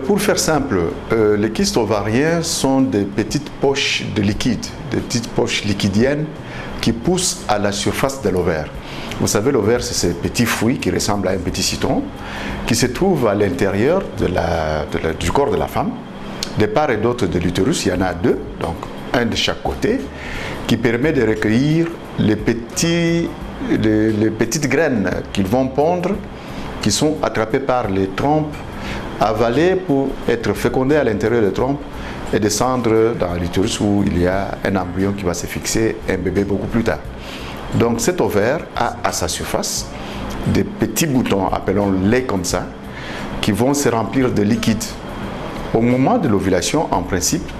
Pour faire simple, les kystes ovariens sont des petites poches de liquide, des petites poches liquidiennes qui poussent à la surface de l'ovaire. Vous savez, l'ovaire, c'est ces petits fruits qui ressemblent à un petit citron, qui se trouvent à l'intérieur du corps de la femme. De part et d'autre de l'utérus, il y en a deux, donc un de chaque côté, qui permet de recueillir les petites graines qu'ils vont pondre, qui sont attrapées par les trompes, avalées pour être fécondées à l'intérieur des trompes et descendre dans l'utérus où il y a un embryon qui va se fixer, un bébé beaucoup plus tard. Donc cet ovaire a à sa surface des petits boutons, appelons-les comme ça, qui vont se remplir de liquide. Au moment de l'ovulation, en principe,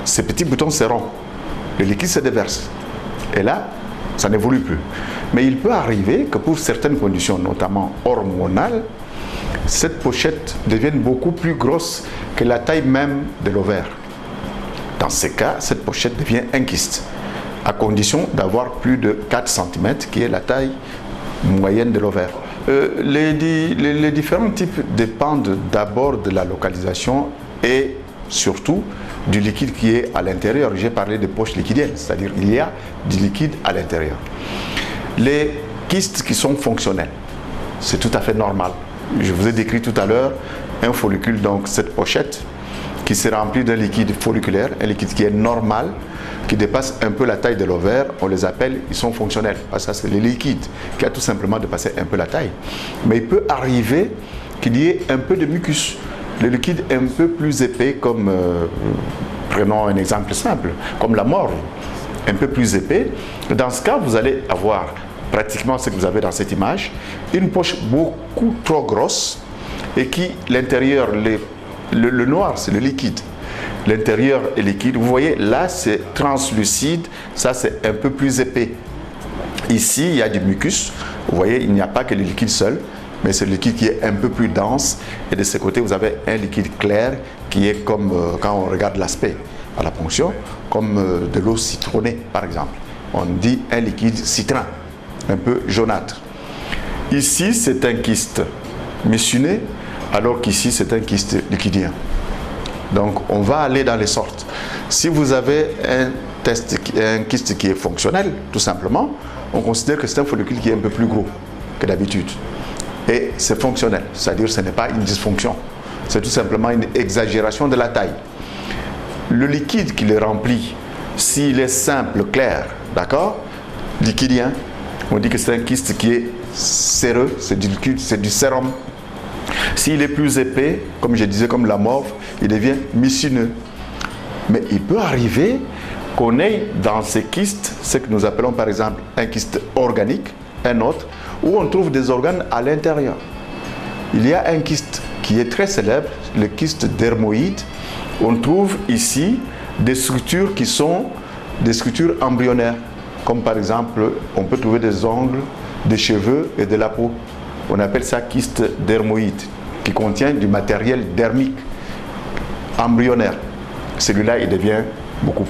ces petits boutons se rompent. Le liquide se déverse. Et là, ça n'évolue plus. Mais il peut arriver que pour certaines conditions, notamment hormonales, cette pochette devienne beaucoup plus grosse que la taille même de l'ovaire. Dans ces cas, cette pochette devient un kyste, à condition d'avoir plus de 4 cm, qui est la taille moyenne de l'ovaire. Les différents types dépendent d'abord de la localisation et surtout du liquide qui est à l'intérieur. J'ai parlé de poches liquidiennes, c'est-à-dire il y a du liquide à l'intérieur. Les kystes qui sont fonctionnels, c'est tout à fait normal. Je vous ai décrit tout à l'heure un follicule, donc cette pochette qui se remplit d'un liquide folliculaire, un liquide qui est normal, qui dépasse un peu la taille de l'ovaire. On les appelle, ils sont fonctionnels, parce que c'est le liquide qui a tout simplement dépassé un peu la taille. Mais il peut arriver qu'il y ait un peu de mucus, le liquide un peu plus épais, comme, prenons un exemple simple, comme la morve, un peu plus épais. Dans ce cas, vous allez avoir pratiquement ce que vous avez dans cette image, une poche beaucoup trop grosse et qui, l'intérieur, le noir, c'est le liquide. L'intérieur est liquide. Vous voyez, là, c'est translucide. Ça, c'est un peu plus épais. Ici, il y a du mucus. Vous voyez, il n'y a pas que le liquide seul, mais c'est le liquide qui est un peu plus dense. Et de ce côté, vous avez un liquide clair qui est comme, quand on regarde l'aspect à la ponction, comme de l'eau citronnée, par exemple. On dit un liquide citrin, un peu jaunâtre. Ici, c'est un kyste messuné, alors qu'ici, c'est un kyste liquidien. Donc, on va aller dans les sortes. Si vous avez un kyste qui est fonctionnel, tout simplement, on considère que c'est un follicule qui est un peu plus gros que d'habitude. Et c'est fonctionnel, c'est-à-dire que ce n'est pas une dysfonction. C'est tout simplement une exagération de la taille. Le liquide qui le remplit, s'il est simple, clair, d'accord, liquidien, on dit que c'est un kyste qui est séreux, c'est du liquide, c'est du sérum. S'il est plus épais, comme je disais, comme la morve, il devient mucineux. Mais il peut arriver qu'on ait dans ces kystes ce que nous appelons par exemple un kyste organique, un autre, où on trouve des organes à l'intérieur. Il y a un kyste qui est très célèbre, le kyste dermoïde. On trouve ici des structures qui sont des structures embryonnaires, comme par exemple, on peut trouver des ongles, des cheveux et de la peau. On appelle ça kyste dermoïde, qui contient du matériel dermique embryonnaire. Celui-là, il devient beaucoup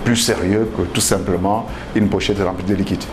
plus sérieux que tout simplement une pochette remplie de liquide.